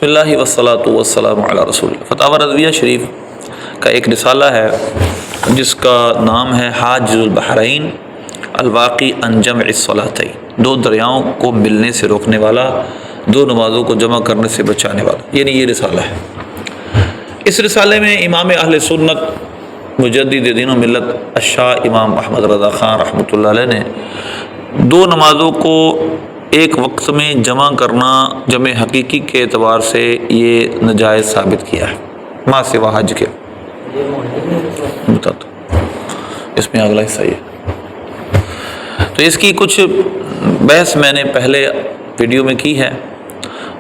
بسم اللہ والصلاۃ والسلام علی رسول اللہ۔ فتاوی رضویہ شریف کا ایک رسالہ ہے جس کا نام ہے حاجز البحرین الواقی عن جمع الصلاتین، دو دریاؤں کو ملنے سے روکنے والا، دو نمازوں کو جمع کرنے سے بچانے والا، یعنی یہ رسالہ ہے۔ اس رسالے میں امام اہل سنت مجدد دین و ملت الشاہ امام احمد رضا خان رحمۃ اللہ علیہ نے دو نمازوں کو ایک وقت میں جمع کرنا جمع حقیقی کے اعتبار سے یہ ناجائز ثابت کیا ہے، ما سوا حج کے۔ بتا دو اس میں اگلا حصہ یہ تو اس کی کچھ بحث میں نے پہلے ویڈیو میں کی ہے،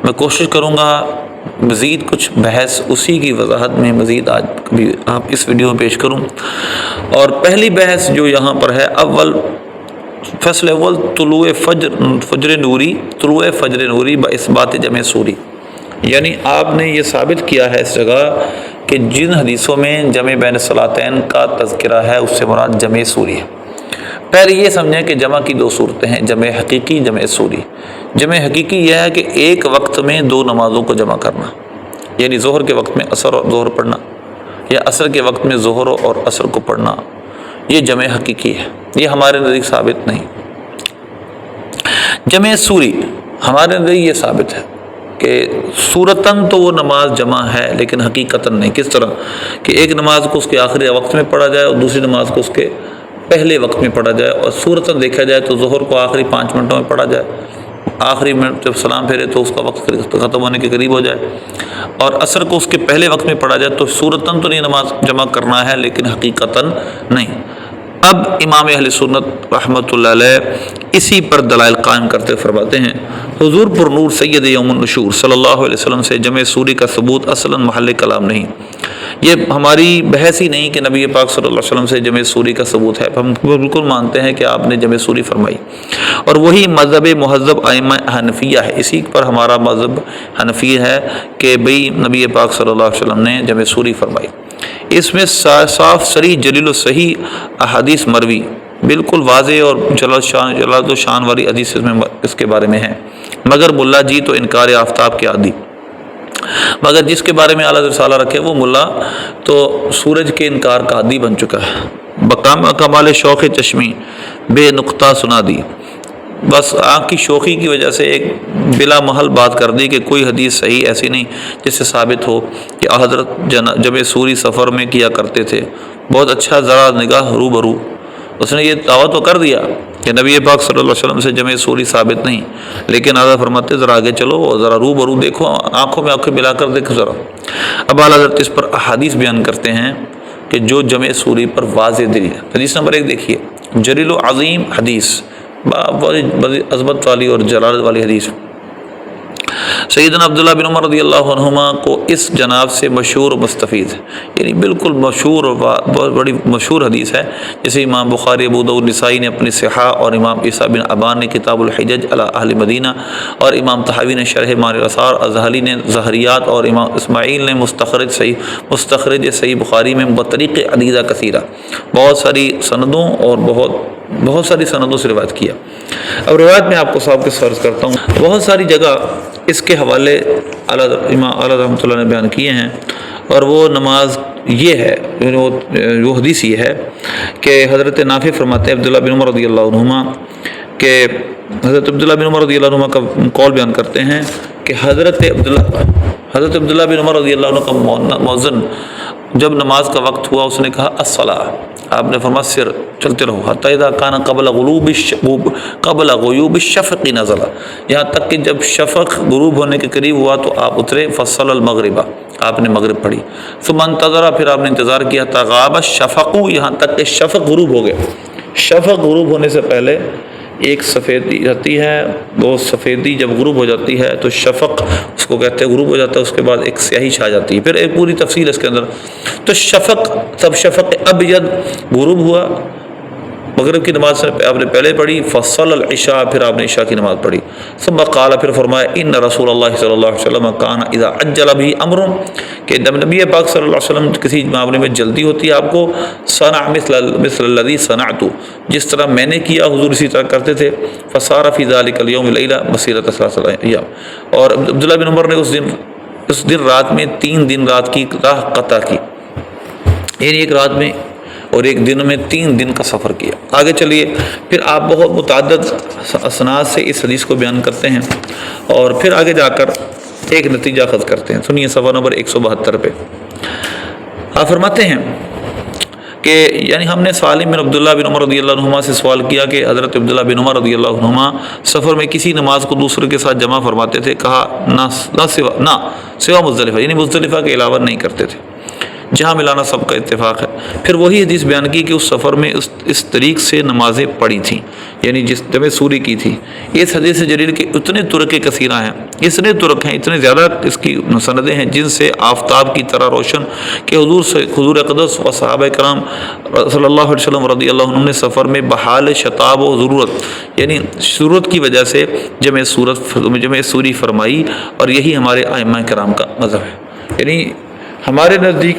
میں کوشش کروں گا مزید کچھ بحث اسی کی وضاحت میں مزید آج کبھی آپ اس ویڈیو میں پیش کروں۔ اور پہلی بحث جو یہاں پر ہے، فصل اول طلوع فجر نوری باثبات جمع سوری، یعنی آپ نے یہ ثابت کیا ہے اس جگہ کہ جن حدیثوں میں جمع بین الصلاتین کا تذکرہ ہے اس سے مراد جمع سوری ہے۔ پہلے یہ سمجھیں کہ جمع کی دو صورتیں ہیں، جمع حقیقی، جمع سوری۔ جمع حقیقی یہ ہے کہ ایک وقت میں دو نمازوں کو جمع کرنا، یعنی ظہر کے وقت میں عصر اور ظہر پڑھنا، یا عصر کے وقت میں ظہر اور عصر کو پڑھنا، یہ جمع حقیقی ہے، یہ ہمارے نزدیک ثابت نہیں۔ جمع سوری ہمارے نزدیک یہ ثابت ہے کہ صورتاً تو وہ نماز جمع ہے لیکن حقیقتاً نہیں۔ کس طرح کہ ایک نماز کو اس کے آخری وقت میں پڑھا جائے اور دوسری نماز کو اس کے پہلے وقت میں پڑھا جائے، اور صورتاً دیکھا جائے تو ظہر کو آخری 5 منٹوں میں پڑھا جائے، آخری منٹ جب سلام پھیرے تو اس کا وقت ختم ہونے کے قریب ہو جائے، اور عصر کو اس کے پہلے وقت میں پڑھا جائے، تو صورتاً تو نہیں نماز جمع کرنا ہے لیکن حقیقتاً نہیں۔ اب امام اہل سنت رحمۃ اللہ علیہ اسی پر دلائل قائم کرتے فرماتے ہیں، حضور پر نور سید یوم النشور صلی اللہ علیہ وسلم سے جمع سوری کا ثبوت اصلاً محل کلام نہیں۔ یہ ہماری بحث ہی نہیں کہ نبی پاک صلی اللہ علیہ وسلم سے جمع سوری کا ثبوت ہے، ہم بالکل مانتے ہیں کہ آپ نے جمع سوری فرمائی، اور وہی مذہب مہذب ائمہ حنفیہ ہے، اسی پر ہمارا مذہب حنفی ہے کہ بھئی نبی پاک صلی اللہ علیہ وسلم نے جمع سوری فرمائی۔ اس میں صاف صریح جلیل و صحیح احادیث مروی بالکل واضح اور جلال و شان والی حدیث اس کے بارے میں ہے، مگر ملا جی تو انکار آفتاب کے عادی، مگر جس کے بارے میں اعلیٰ رسالہ رکھے وہ ملا تو سورج کے انکار کا عادی بن چکا ہے۔ بقام کمال شوق چشمی بے نقطہ سنا دی، بس آنکھ کی شوخی کی وجہ سے ایک بلا محل بات کر دی کہ کوئی حدیث صحیح ایسی نہیں جس سے ثابت ہو کہ حضرت جمع سوری سفر میں کیا کرتے تھے۔ بہت اچھا، ذرا نگاہ روبرو، اس نے یہ دعویٰ تو کر دیا کہ نبی پاک صلی اللہ علیہ وسلم سے جمع سوری ثابت نہیں، لیکن حضرت فرماتے ذرا آگے چلو اور ذرا روبرو دیکھو، آنکھوں میں آنکھیں ملا کر دیکھو ذرا۔ اب اعلیٰ حضرت اس پر احادیث بیان کرتے ہیں کہ جو جمع سوری پر واضح دلیل ہے۔ حدیث نمبر 1 دیکھیے، جلیل و عظیم حدیث، بڑی عظمت والی اور جلالت والی حدیث، سیدنا عبداللہ بن عمر رضی اللہ عنہما کو اس جناب سے مشہور و مستفید، یعنی بالکل مشہور اور بہت بڑی مشہور حدیث ہے، جسے امام بخاری، ابو داؤد، نسائی نے اپنی صحاح، اور امام عیسیٰ بن ابان نے کتاب الحجج علی اہل مدینہ، اور امام طحاوی نے شرح معنی الاثار، ازہلی نے ظاہریات، اور امام اسماعیل نے مستخرج صحیح بخاری میں بطریق عدیدہ کثیرہ، بہت ساری سندوں اور بہت ساری سندوں سے روایت کیا۔ اب روایت میں آپ کو صاحب کے عرض کرتا ہوں، بہت ساری جگہ اس کے حوالے امام اعلیٰ رحمۃ اللہ نے بیان کیے ہیں، اور وہ نماز یہ ہے، وہ حدیث یہ ہے کہ حضرت نافع فرماتے ہیں عبداللہ بن عمر رضی اللہ عنہما کہ حضرت عبداللہ بن عمر رضی اللہ عنہما کا قول بیان کرتے ہیں کہ حضرت عبداللہ بن عمر رضی اللہ عنہ کا مؤذن جب نماز کا وقت ہوا اس نے کہا الصلاۃ، آپ نے فرمایا سر چلتے رہو، حتی اذا کان قبل غیوب الشفق نزل، یہاں تک کہ جب شفق غروب ہونے کے قریب ہوا تو آپ اترے، فصل المغرب، آپ نے مغرب پڑھی، ثم انتظر، پھر آپ نے انتظار کیا، تغاب الشفق، یہاں تک کہ شفق غروب ہو گیا۔ شفق غروب ہونے سے پہلے ایک سفیدی رہتی ہے، وہ سفیدی جب غروب ہو جاتی ہے تو شفق اس کو کہتے ہیں غروب ہو جاتا ہے، اس کے بعد ایک سیاہی چھا جاتی ہے، پھر ایک پوری تفصیل اس کے اندر، تو شفق ابیض غروب ہوا، مغرب کی نماز آپ نے پہلے پڑھی، فصل العشاء، پھر آپ نے عشاء کی نماز پڑھی، ثم قال، پھر فرمایا ان رسول اللہ صلی اللہ علیہ وسلم کان اذا عجل به امر، کہ نبی پاک صلی اللہ علیہ وسلم کسی معاملے میں جلدی ہوتی ہے آپ کو، صنع مثل الذي صنعت، جس طرح میں نے کیا حضور اسی طرح کرتے تھے، فصار فی ذلك اليوم لیلہ مسیرۃ 3 ایام، اور عبداللہ بن عمر نے اس دن اس دن رات میں 3 دن رات کی راہ قطع کی، یعنی ایک رات میں اور ایک دن میں 3 دن کا سفر کیا۔ آگے چلیے، پھر آپ بہت متعدد اسناد سے اس حدیث کو بیان کرتے ہیں اور پھر آگے جا کر ایک نتیجہ اخذ کرتے ہیں۔ سنیے صفحہ نمبر 172 پہ آپ فرماتے ہیں کہ یعنی ہم نے سالم بن عبداللہ بن عمر رضی اللہ عنہما سے سوال کیا کہ حضرت عبداللہ بن عمر رضی اللہ عنہما سفر میں کسی نماز کو دوسرے کے ساتھ جمع فرماتے تھے؟ کہا نہ سوا مزدلفہ، یعنی مزدلفہ کے علاوہ نہیں کرتے تھے، جہاں ملانا سب کا اتفاق ہے۔ پھر وہی حدیث بیان کی کہ اس سفر میں اس طریق سے نمازیں پڑھی تھیں، یعنی جس جمع سوری کی تھی۔ اس حدیث جلیل کے اتنے طرق کثیرہ ہیں، اتنے طرق ہیں، اتنے زیادہ اس کی سندیں ہیں جن سے آفتاب کی طرح روشن کہ حضور اقدس و صحابہ کرام صلی اللہ علیہ وسلم رضی اللہ عنہم نے سفر میں بحال شتاب و ضرورت، یعنی ضرورت کی وجہ سے جمع سوری فرمائی، اور یہی ہمارے ائمہ کرام کا مذہب ہے۔ یعنی ہمارے نزدیک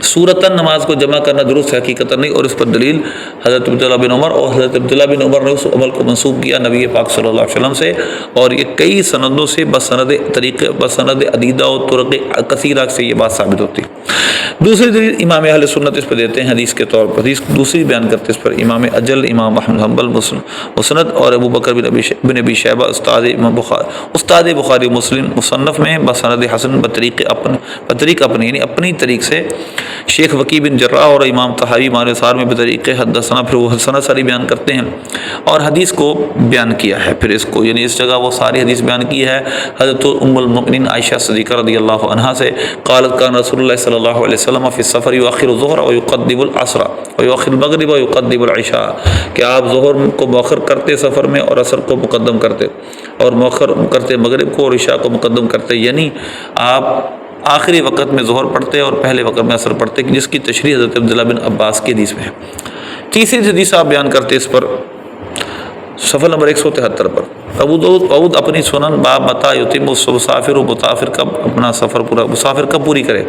صورتاً نماز کو جمع کرنا درست حقیقت نہیں، اور اس پر دلیل حضرت عبداللہ بن عمر، اور حضرت عبداللہ بن عمر نے اس عمل کو منسوب کیا نبی پاک صلی اللہ علیہ وسلم سے، اور یہ کئی سندوں سے بسند عدیدہ و طرق کثیرہ سے یہ بات ثابت ہوتی۔ دوسری دلیل امام اہل سنت اس پہ دیتے ہیں حدیث کے طور پر، حدیث دوسری بیان کرتے اس پر امام اجل امام احمد حنبل مسند اور ابو بکر بن ابی شیبہ استاد بخاری مسلم مصنف میں بسند حسن بطریق اپنے یعنی اپنی طریق سے، شیخ وکی بن جراح اور امام طحاوی مانصار میں بطریق حدثنا، پھر وہ حدثنا ساری بیان کرتے ہیں اور حدیث کو بیان کیا ہے۔ پھر اس کو یعنی اس جگہ وہ ساری حدیث بیان کی ہے حضرت ام المؤمنین عائشہ صدیقہ رضی اللہ عنہا سے، قالت کان رسول اللہ صلی اللہ علیہ وسلم فی السفر یؤخر الظہر ویقدم العصر ویؤخر المغرب ویقدم العشاء، کہ آپ ظہر کو مؤخر کرتے سفر میں اور عصر کو مقدم کرتے، اور مؤخر کرتے مغرب کو اور عشاء کو مقدم کرتے، یعنی آپ آخری وقت میں ظہر پڑھتے اور پہلے وقت میں عصر پڑھتے، جس کی تشریح حضرت عبداللہ بن عباس کی حدیث میں ہے۔ تیسری حدیث آپ بیان کرتے اس پر صفحہ نمبر 173 پر، ابو اپنی سنن باب متی یتم المسافر و مسافر کب اپنا سفر پورا، مسافر کب پوری کرے،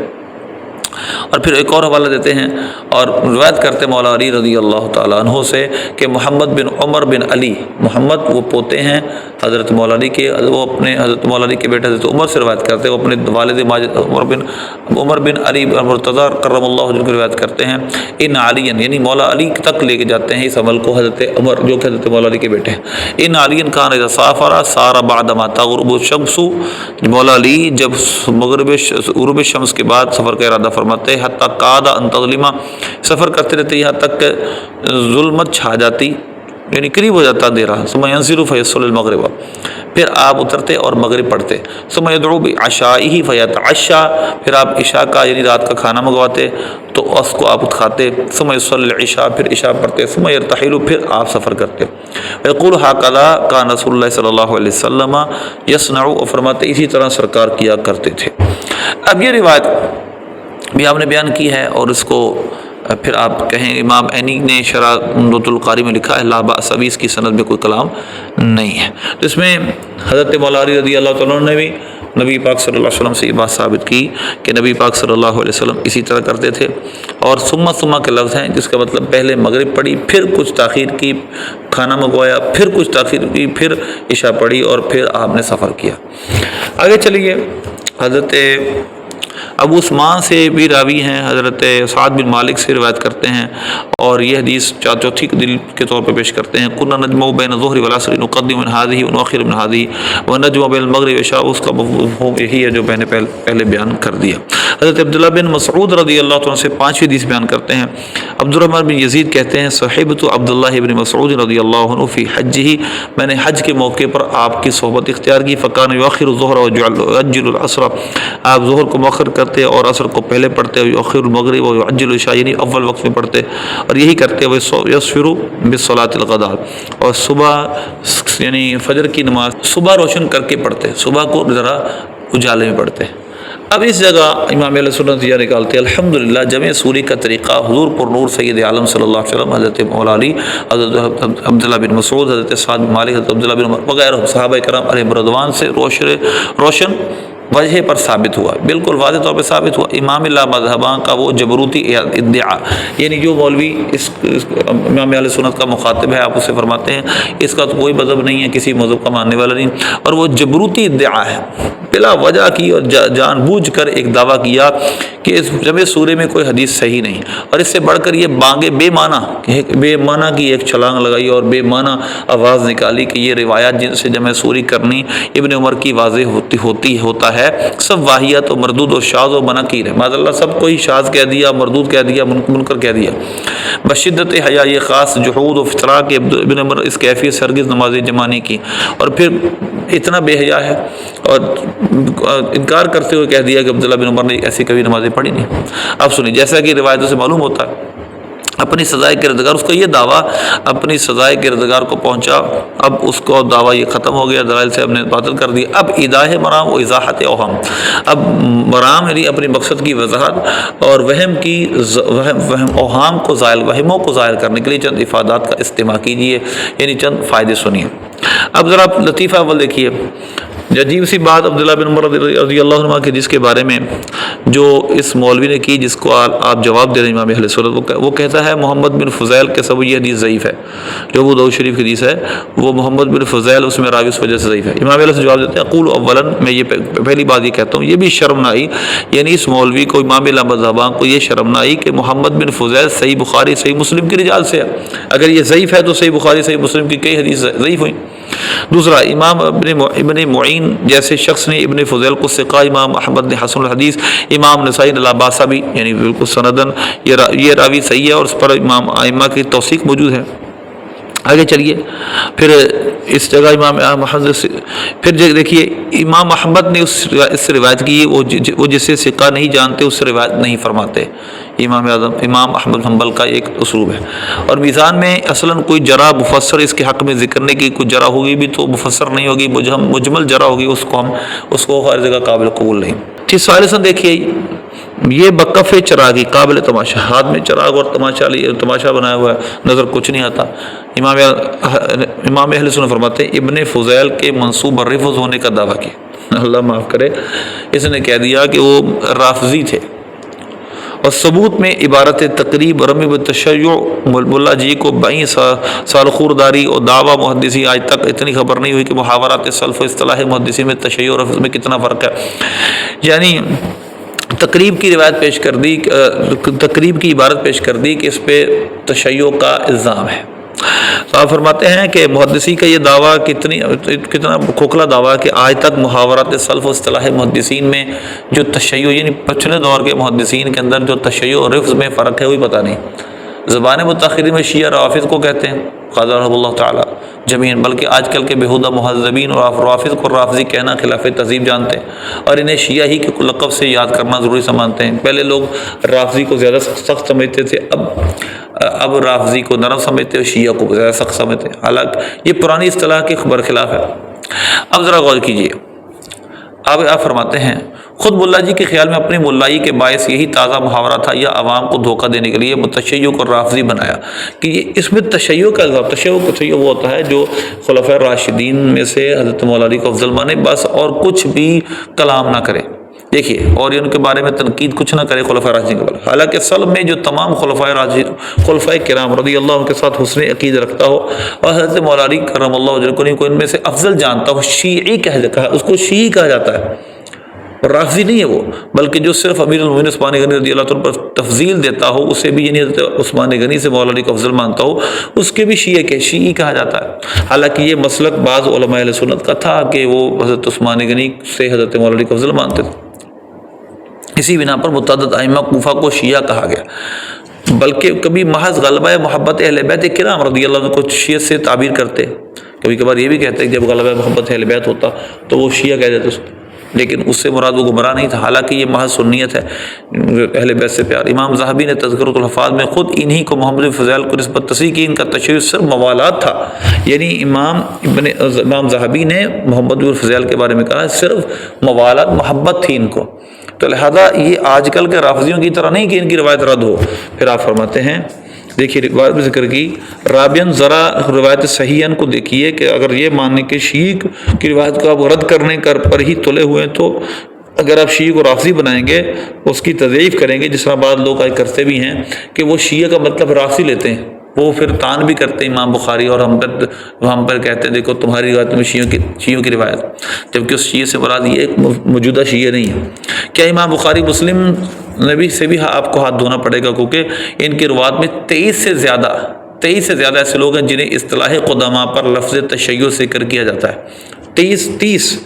اور پھر ایک اور حوالہ دیتے ہیں اور روایت کرتے مولا علی رضی اللہ تعالیٰ عنہ سے کہ محمد بن عمر بن علی، محمد وہ پوتے ہیں حضرت مولا علی کے، وہ اپنے حضرت مولا علی کے بیٹے حضرت عمر سے روایت کرتے ہیں، وہ اپنے والد ماجد عمر بن علی مرتضیٰ کرم اللہ وجہہ کی روایت کرتے ہیں، ان علی یعنی مولا علی تک لے کے جاتے ہیں اس عمل کو حضرت عمر جو کہ حضرت مولا علی کے بیٹے ہیں۔ ان علی کان اذا سافر سار بعد ما تغرب الشمس، مولا علی جب غروب شمس کے بعد سفر کا ارادہ فرماتے حتی قاد ان تظلمہ، سفر کرتے رہتے یہاں تک کہ ظلمت چھا جاتی، یعنی قریب ہو جاتا اندھیرا، ثم ينزل فيصلي المغرب، پھر آپ اترتے اور مغرب پڑھتے، ثم يدعو بعشائه فيتعشى، پھر آپ عشاء کا یعنی رات کا کھانا منگواتے تو اس کو آپ کھاتے، ثم يصلي العشاء، پھر عشاء پڑھتے، ثم يرتحل، پھر آپ سفر کرتے۔ يقول هكذا كان رسول اللہ صلی اللہ علیہ وسلم يصنع، اور فرماتے اسی طرح سرکار کیا کرتے تھے۔ اب یہ روایت بھی آپ نے بیان کی ہے، اور اس کو پھر آپ کہیں امام عینی نے شرح عمدۃ القاری میں لکھا ہے لا باس بہ، اس کی سند میں کوئی کلام نہیں ہے۔ تو اس میں حضرت مولا علی رضی اللہ تعالیٰ عنہ نے بھی نبی پاک صلی اللہ علیہ وسلم سے یہ بات ثابت کی کہ نبی پاک صلی اللہ علیہ وسلم اسی طرح کرتے تھے، اور ثم کے لفظ ہیں جس کا مطلب پہلے مغرب پڑھی، پھر کچھ تاخیر کی، کھانا منگوایا، پھر کچھ تاخیر کی، پھر عشاء پڑھی، اور پھر آپ نے سفر کیا۔ آگے چلیے، حضرت ابو عثمان سے بھی راوی ہیں، حضرت سعد بن مالک سے روایت کرتے ہیں، اور یہ حدیث چوتھی دلیل کے طور پہ پیش کرتے ہیں، كنا نجمع بین الظہر والعصر نقدم من هذه ونؤخر من هذه ونجمع بین المغرب والعشاء، اس کا مفہوم یہی ہے جو میں نے پہلے بیان کر دیا۔ حضرت عبداللہ بن مسعود رضی اللہ عنہ سے 5ویں حدیث بیان کرتے ہیں، عبد الرحمن بن یزید کہتے ہیں صحبت عبداللہ بن مسعود رضی اللہ عنہ فی حجہ، میں نے حج کے موقع پر آپ کی صحبت اختیار کی، فکان یؤخر الظہر ویعجل العصر، آپ ظہر کو مؤخر کرتے اور عصر کو پہلے پڑھتے، یؤخر المغرب ویعجل العشاء، یعنی اول وقت میں پڑھتے، اور یہی کرتے ہوئے یسفر بالصلاۃ الغداء، اور صبح یعنی فجر کی نماز صبح روشن کر کے پڑھتے، صبح کو ذرا اجالے میں پڑھتے۔ اب اس جگہ امام اہل سنت یہ نکالتے ہیں الحمدللہ جمع سوری کا طریقہ حضور پر نور سید عالم صلی اللہ علیہ وسلم، حضرت مولا علی، حضرت عبداللہ بن مسعود، حضرت سعد بن مالک، حضرت عبداللہ بن عمر وغیرہ صحابہ کرام علیہم رضوان سے روشن وجہ پر ثابت ہوا، بالکل واضح طور پہ ثابت ہوا۔ امام اللہ مذہباں کا وہ جبروتی ادعا، یعنی جو مولوی اس امام اہل سنت کا مخاطب ہے، آپ اسے فرماتے ہیں اس کا تو کوئی مذہب نہیں ہے، کسی مذہب کا ماننے والا نہیں، اور وہ جبروتی ادعا ہے، بلا وجہ کی اور جان بوجھ کر ایک دعویٰ کیا کہ اس جمع سورے میں کوئی حدیث صحیح نہیں، اور اس سے بڑھ کر یہ بانگے بے معنی کی ایک چھلانگ لگائی اور بے معنی آواز نکالی کہ یہ روایات جن سے جمع سوری کرنی ابن عمر کی واضح ہوتا ہے سب واہیات و مردود و شاذ و منکیر ہے۔ معاذ اللہ سب کو ہی شاذ کہہ دیا، مردود کہہ دیا، منکر کہہ دیا۔ بشدت حیا یہ خاص جحود و فترا کہ ابن عمر اس کیفیت سے ہرگز نماز جمع نہیں کی، اور پھر اتنا بے حیا ہے اور انکار کرتے ہوئے کہہ دیا کہ عبداللہ بن عمر نے ایسی کبھی نمازیں پڑھی نہیں۔ اب سنیں، جیسا کہ روایتوں سے معلوم ہوتا ہے اپنی سزائے کردگار، اس کا یہ دعویٰ اپنی سزائے کردگار کو پہنچا، اب اس کو دعویٰ یہ ختم ہو گیا، دلائل سے ہم نے باطل کر دیا۔ اب ایضاح مرام و اضاحت اوہام، اب مرام یعنی اپنی مقصد کی وضاحت اور وہم اوہام کو زائل، وہموں کو ظاہر کرنے کے لیے چند افادات کا استماع کیجیے، یعنی چند فائدے سنیے۔ اب ذرا آپ لطیفہ اول دیکھیے، عجیب سی بات عبداللہ بن عمر رضی اللہ عنہ کی جس کے بارے میں جو اس مولوی نے کی، جس کو آپ جواب دے رہے ہیں امام اہل سنت، وہ کہتا ہے محمد بن فضیل کے سب یہ حدیث ضعیف ہے، جو ابو داؤد شریف کی حدیث ہے وہ محمد بن فضیل اس میں راوی اس وجہ سے ضعیف ہے۔ امام اہل سے جواب دیتے ہیں اقول اولا، میں یہ پہلی بات یہ کہتا ہوں یہ بھی شرم نہ آئی، یعنی اس مولوی کو امام مذہبان کو یہ شرم نہ آئی کہ محمد بن فضیل صحیح بخاری صحیح مسلم کی رجال سے ہے، اگر یہ ضعیف ہے تو صحیح بخاری صحیح مسلم کی کئی حدیث ضعیف ہوئی۔ دوسرا، امام ابن معین جیسے شخص نے ابن فضیل کو ثقہ، امام احمد نے حسن الحدیث، امام نسائی نے لا باس بھی، یعنی بالکل سندن یہ راوی صحیح ہے اور اس پر امام ائمہ کی توثیق موجود ہے۔ آگے چلیے، پھر اس جگہ امام احمد، پھر دیکھیے امام احمد نے اس سے روایت کی، وہ جسے ثقہ نہیں جانتے اس سے روایت نہیں فرماتے۔ امام احمد حنبل کا ایک اسلوب ہے، اور میزان میں اصلاً کوئی جرح مفسر اس کے حق میں ذکر نہیں کی، کوئی جرح ہوگی بھی تو مفسر نہیں ہوگی، مجمل جرح ہوگی، اس کو ہر جگہ قابل قبول نہیں۔ ٹھیک، سوال دیکھیے، یہ بکف چراغی قابل تماشا، ہاتھ میں چراغ اور تماشا بنایا ہوا ہے، نظر کچھ نہیں آتا۔ امام اہل سنت فرماتے ہیں ابن فضیل کے منصوب الرفض ہونے کا دعویٰ کیا، اللہ معاف کرے، اس نے کہہ دیا کہ وہ رافضی تھے، اور ثبوت میں عبارت تقریب رمی بالتشیع ملا جی کو 22 سال خورداری اور دعویٰ محدثی آج تک اتنی خبر نہیں ہوئی کہ محاورات سلف و اصطلاح محدثی میں تشیع اور رفض میں کتنا فرق ہے۔ یعنی تقریب کی روایت پیش کر دی، تقریب کی عبارت پیش کر دی کہ اس پہ تشیع کا الزام ہے۔ تو آپ فرماتے ہیں کہ محدثی کا یہ دعویٰ کتنا کھوکھلا دعویٰ کہ آج تک محاورات سلف و اصطلاح محدثین میں جو تشیع، یعنی پچھلے دور کے محدثین کے اندر جو تشیع اور رفض میں فرق ہے وہی پتہ نہیں۔ زبان متاخرین میں شیعہ روافض کو کہتے ہیں قدرہ اللہ تعالی جمیعاً، بلکہ آج کل کے بےہودہ مہذبین اور روافض کو رافضی کہنا خلاف تہذیب جانتے ہیں، اور انہیں شیعہ ہی کے لقب سے یاد کرنا ضروری سمجھتے ہیں۔ پہلے لوگ رافضی کو زیادہ سخت سمجھتے تھے، اب رافضی کو نرم سمجھتے ہیں، شیعہ کو زیادہ سخت سمجھتے ہیں، حالانکہ یہ پرانی اصطلاح کے برخلاف ہے۔ اب ذرا غور کیجیے، آپ فرماتے ہیں خود ملا جی کے خیال میں اپنی ملائی کے باعث یہی تازہ محاورہ تھا، یا عوام کو دھوکہ دینے کے لیے تشیع کو رافضی بنایا کہ یہ اس میں تشیع کا الزام، تشیع وہ ہوتا ہے جو خلفائے راشدین میں سے حضرت مولا علی کو افضل مانے بس، اور کچھ بھی کلام نہ کرے، دیکھیے، اور ان کے بارے میں تنقید کچھ نہ کرے خلفائے راشدین کے بارے میں، حالانکہ اصل میں جو تمام خلفائے کرام رضی اللہ عنہ کے ساتھ حسن عقید رکھتا ہو اور حضرت مولا علی کرم اللہ وجہہ کو ان میں سے افضل جانتا ہو، شیعی کہا، اس کو شیعی کہا جاتا ہے، رافضی نہیں ہے وہ، بلکہ جو صرف امیر المومنین عثمان غنی رضی اللہ عنہ پر تفضیل دیتا ہو، اسے بھی یعنی حضرت عثمان غنی سے مولا علی کو افضل مانتا ہو، اس کے بھی شیعی کہا جاتا ہے۔ حالانکہ یہ مسلک بعض علماء اہل سنت کا تھا کہ وہ حضرت عثمان غنی سے حضرت مولا علی کو افضل مانتے تھے، اسی بنا پر متعدد ائمہ کوفہ کو شیعہ کہا گیا، بلکہ کبھی محض غلبہ محبت اہل بیت کرام رضی اللہ عنہ کو شیعہ سے تعبیر کرتے، کبھی کبھار یہ بھی کہتے ہیں کہ جب غلبہ محبت اہل بیت ہوتا تو وہ شیعہ کہہ دیتے، لیکن اس سے مراد وہ گمراہ نہیں تھا، حالانکہ یہ محض سنیت ہے، اہل بیت سے پیار۔ امام ذہبی نے تذکرۃ الحفاظ میں خود انہی کو محمد بن فضیل کو نسبت تصریح کی، ان کا تشیع صرف موالات تھا، یعنی امام ذہبی نے محمد بن فضیل کے بارے میں کہا صرف موالات، محبت تھی ان کو، تو لہذا یہ آج کل کے رافضیوں کی طرح نہیں کہ ان کی روایت رد ہو۔ پھر آپ فرماتے ہیں، دیکھیے روایت میں ذکر کی، رابعاً ذرا روایت صحیحاً کو دیکھیے کہ اگر یہ ماننے کہ شیعہ کی روایت کو آپ رد کرنے پر ہی تلے ہوئے ہیں، تو اگر آپ شیعہ کو رافضی بنائیں گے، اس کی تضعیف کریں گے، جس طرح بعض لوگ آج کرتے بھی ہیں کہ وہ شیعہ کا مطلب رافضی لیتے ہیں، وہ پھر طعن بھی کرتے ہیں امام بخاری، اور ہم پر کہتے ہیں دیکھو تمہاری روایت میں شیعوں کی روایت، جبکہ اس شیعہ سے مراد یہ ایک موجودہ شیعہ نہیں ہے۔ کیا امام بخاری مسلم نبی سے بھی آپ کو ہاتھ دھونا پڑے گا، کیونکہ ان کی روایت میں 23 سے زیادہ ایسے لوگ ہیں جنہیں اصطلاح قدامہ پر لفظ تشیع سے ذکر کیا جاتا ہے۔ 30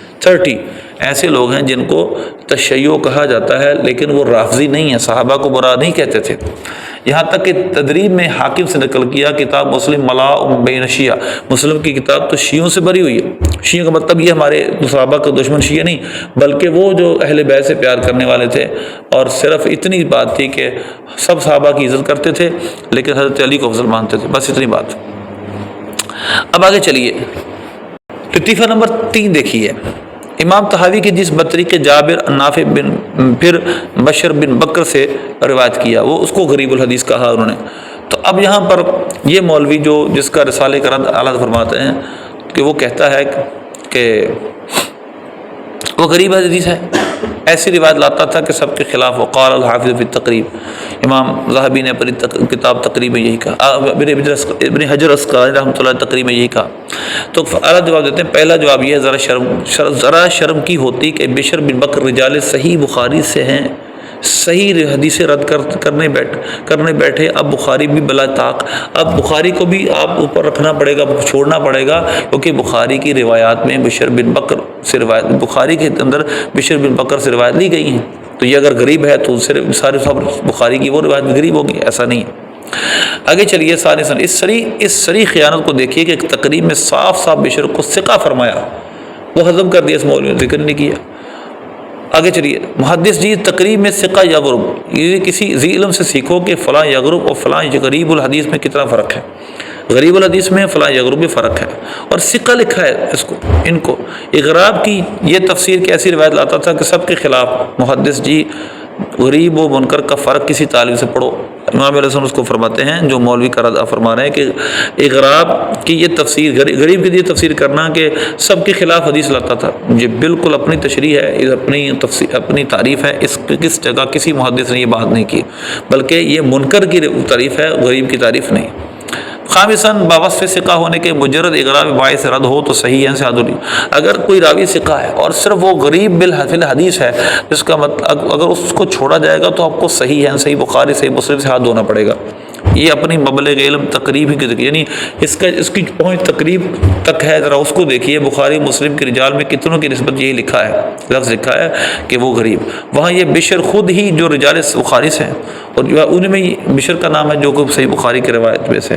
ایسے لوگ ہیں جن کو تشیع کہا جاتا ہے، لیکن وہ رافضی نہیں ہیں، صحابہ کو برا نہیں کہتے تھے۔ یہاں تک کہ تدریب میں حاکم سے نقل کیا کتاب مسلم ملاء بین شیعہ، مسلم کی کتاب تو شیعوں سے بری ہوئی ہے۔ شیعہ کا مطلب یہ ہمارے صحابہ کا دشمن شیعہ نہیں، بلکہ وہ جو اہل بیت سے پیار کرنے والے تھے، اور صرف اتنی بات تھی کہ سب صحابہ کی عزت کرتے تھے لیکن حضرت علی کو افضل مانتے تھے، بس اتنی بات۔ اب آگے چلیے، لطیفہ نمبر 3 دیکھیے، امام طحاوی کی جس بطریق جابر نافع بن پھر بشر بن بکر سے روایت کیا، وہ اس کو غریب الحدیث کہا انہوں نے۔ تو اب یہاں پر یہ مولوی جو جس کا رسالے کا رد اعلیٰ فرماتے ہیں کہ وہ کہتا ہے کہ وہ غریب حدیث ہے، ایسی روایت لاتا تھا کہ سب کے خلاف۔ وقال الحافظ فی التقریب، امام ذہبی نے اپنی کتاب تقریب میں یہی کہا، ابن حجر اسقلانی رحمۃ اللہ تقریب میں یہی کہا۔ تو اعلیٰ جواب دیتے ہیں، پہلا جواب یہ ہے ذرا شرم کی ہوتی کہ بشر بن بکر رجال صحیح بخاری سے ہیں، صحیح حدیثیں رد کرنے بیٹھے، اب بخاری بھی بلا طاق، اب بخاری کو بھی آپ اوپر رکھنا پڑے گا، چھوڑنا پڑے گا، کیونکہ بخاری کی روایات میں بشر بن بکر سے روایت، بخاری کے اندر بشر بن بکر سے روایت لی گئی ہیں، تو یہ اگر غریب ہے تو سارے بخاری کی وہ روایت بھی غریب ہوگی، ایسا نہیں ہے۔ آگے چلیے، اس سری خیانت کو دیکھیے کہ ایک تقریب میں صاف بشر کو ثقہ فرمایا، وہ ہضم کر دیا، اس مولوی نے ذکر نہیں کیا۔ آگے چلیے، محدث جی تقریب میں ثقہ یغرب، یہ کسی ذی علم سے سیکھو کہ فلاں یغرب اور فلاں غریب الحدیث میں کتنا فرق ہے، غریب الحدیث میں فلاں یغرب میں فرق ہے، اور ثقہ لکھا ہے ان کو۔ اغراب کی یہ تفسیر کی ایسی روایت لاتا تھا کہ سب کے خلاف، محدث جی غریب و منکر کا فرق کسی طالب سے پڑھو۔ امام علیہ السلام اس کو فرماتے ہیں، جو مولوی کا رد فرما رہے ہیں کہ اغراب کی یہ تفسیر، غریب کی یہ تفسیر کرنا کہ سب کے خلاف حدیث لاتا تھا، یہ بالکل اپنی تشریح ہے، اپنی تعریف ہے، کس جگہ کسی محدث نے یہ بات نہیں کی، بلکہ یہ منکر کی تعریف ہے، غریب کی تعریف نہیں۔ خامساً باوصف ثقہ ہونے کے مجرد اغراب باعث رد ہو تو صحیح ہے صحت، اگر کوئی راوی ثقہ ہے اور صرف وہ غریب بالحدیث ہے، جس کا مطلب اگر اس کو چھوڑا جائے گا تو آپ کو صحیح ہے، صحیح بخاری صحیح مسلم سے ہاتھ دھونا پڑے گا۔ یہ اپنی مبلغ علم تقریب ہی کی ذکر، یعنی اس کی پہنچ تقریب تک ہے، ذرا اس کو دیکھیے۔ بخاری مسلم کے رجال میں کتنوں کی نسبت یہی لکھا ہے، لفظ لکھا ہے کہ وہ غریب، وہاں یہ بشر خود ہی جو رجال بخاری سے ہیں، اور ان میں بشر کا نام ہے جو کہ صحیح بخاری کی روایت میں سے۔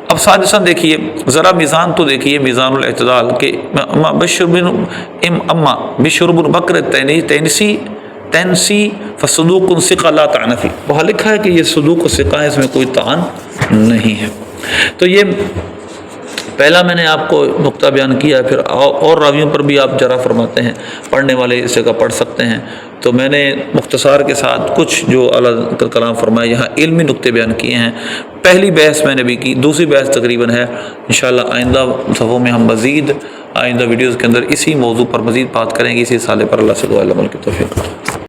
اب سادساً دیکھیے، ذرا میزان تو دیکھیے، میزان الاعتدال کہ بشر بن بکر تینسی فصدوق ثقہ لا طعن فی، وہاں لکھا ہے کہ یہ صدوق و ثقہ ہے، اس میں کوئی طعن نہیں ہے۔ تو یہ پہلا میں نے آپ کو نقطہ بیان کیا، پھر اور راویوں پر بھی آپ جرح فرماتے ہیں، پڑھنے والے اس جگہ پڑھ سکتے ہیں۔ تو میں نے مختصار کے ساتھ کچھ جو اعلیٰ کلام فرمایا، یہاں علمی نقطے بیان کیے ہیں۔ پہلی بحث میں نے بھی کی، دوسری بحث تقریباً ہے، انشاءاللہ آئندہ صفحوں میں ہم مزید آئندہ ویڈیوز کے اندر اسی موضوع پر مزید بات کریں گے، اسی رسالے پر۔ اللہ سے دعا عمل کی توفیق۔